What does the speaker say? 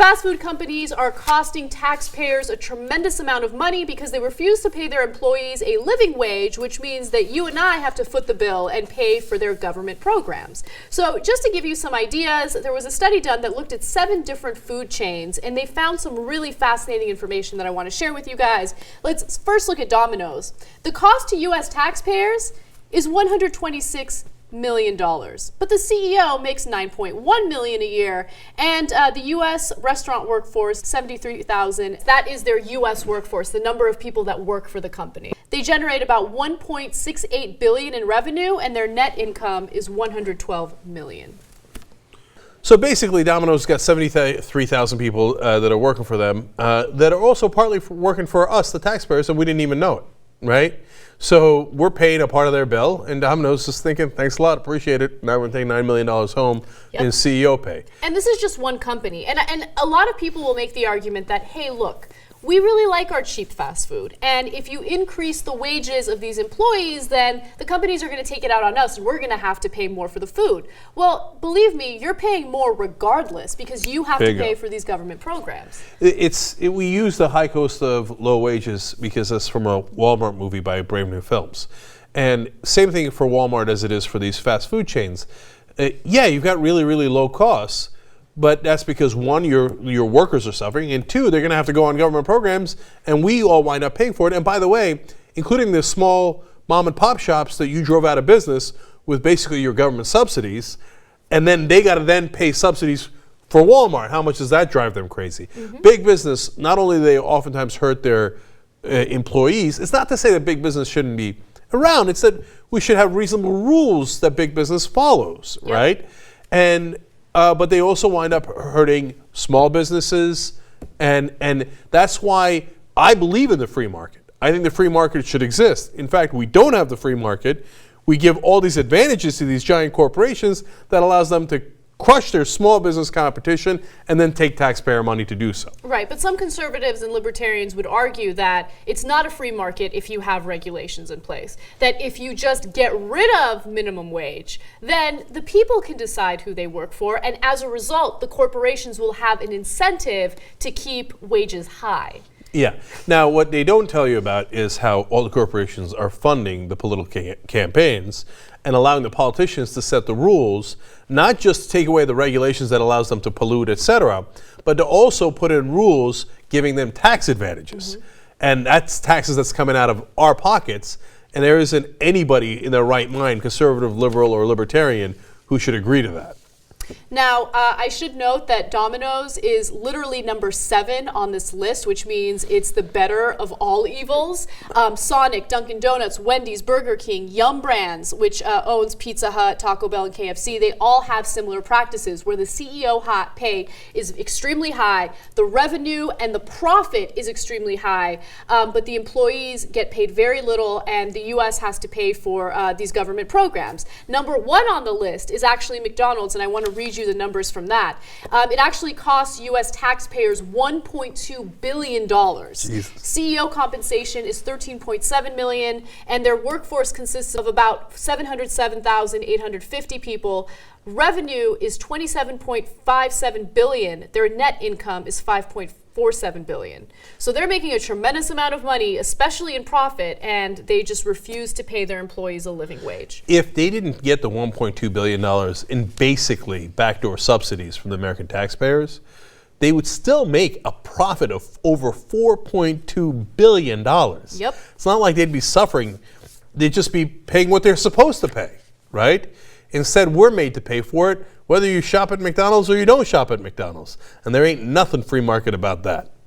fast food companies are costing taxpayers a tremendous amount of money because they refuse to pay their employees a living wage, which means that you and I have to foot the bill and pay for their government programs. So just to give you some ideas, there was a study done that looked at 7 different food chains, and they found some really fascinating information that I want to share with you guys. Let's first look at Domino's. The cost to U.S. taxpayers is $126 million, but the CEO makes $9.1 million a year, and the U.S. restaurant workforce, 73,000. That is their U.S. workforce, the number of people that work for the company. They generate about $1.68 billion in revenue, and their net income is $112 million. So basically, Domino's got 73,000 people that are working for them that are also partly working for us, the taxpayers, and we didn't even know it, right? So we're paying a part of their bill, and Domino's is thinking, thanks a lot, appreciate it. Now we're going to take $9 million home in CEO pay. And this is just one company. And a lot of people will make the argument that, hey, look, we really like our cheap fast food. And if you increase the wages of these employees, then the companies are going to take it out on us, and we're going to have to pay more for the food. Well, believe me, you're paying more regardless because you have to pay for these government programs. We use the high cost of low wages because that's from a Walmart movie by Brave New Films. And same thing for Walmart as it is for these fast food chains. Yeah, you've got really, really low costs. But that's because, one, your workers are suffering, and two, they're going to have to go on government programs, and we all wind up paying for it. And by the way, including the small mom and pop shops that you drove out of business with basically your government subsidies, and then they got to then pay subsidies for Walmart. How much does that drive them crazy? Mm-hmm. Big business, not only do they oftentimes hurt their employees, it's not to say that big business shouldn't be around, it's that we should have reasonable rules that big business follows, right? And but they also wind up hurting small businesses, and that's why I believe in the free market. I think the free market should exist. In fact, we don't have the free market. We give all these advantages to these giant corporations that allows them to crush their small business competition and then take taxpayer money to do so. Right, but some conservatives and libertarians would argue that it's not a free market if you have regulations in place. That if you just get rid of minimum wage, then the people can decide who they work for, and as a result, the corporations will have an incentive to keep wages high. Yeah. Now, what they don't tell you about is how all the corporations are funding the political campaigns and allowing the politicians to set the rules, not just to take away the regulations that allows them to pollute, et cetera, but to also put in rules giving them tax advantages. Mm-hmm. And that's taxes that's coming out of our pockets, and there isn't anybody in their right mind, conservative, liberal, or libertarian, who should agree to that. Now, I should note that Domino's is literally number 7 on this list, which means it's the better of all evils. Sonic, Dunkin' Donuts, Wendy's, Burger King, Yum Brands, which owns Pizza Hut, Taco Bell, and KFC, they all have similar practices where the CEO pay is extremely high, the revenue and the profit is extremely high, but the employees get paid very little, and the U.S. has to pay for these government programs. Number 1 on the list is actually McDonald's, and I want to read you the numbers from that. It actually costs U.S. taxpayers $1.2 billion. Jesus. CEO compensation is $13.7 million, and their workforce consists of about 707,850 people. Revenue is $27.57 billion. Their net income is $5.47 billion. So they're making a tremendous amount of money, especially in profit, and they just refuse to pay their employees a living wage. If they didn't get the $1.2 billion in basically backdoor subsidies from the American taxpayers, they would still make a profit of over $4.2 billion. Yep. It's not like they'd be suffering. They'd just be paying what they're supposed to pay, right? Instead, we're made to pay for it, whether you shop at McDonald's or you don't shop at McDonald's. And there ain't nothing free market about that.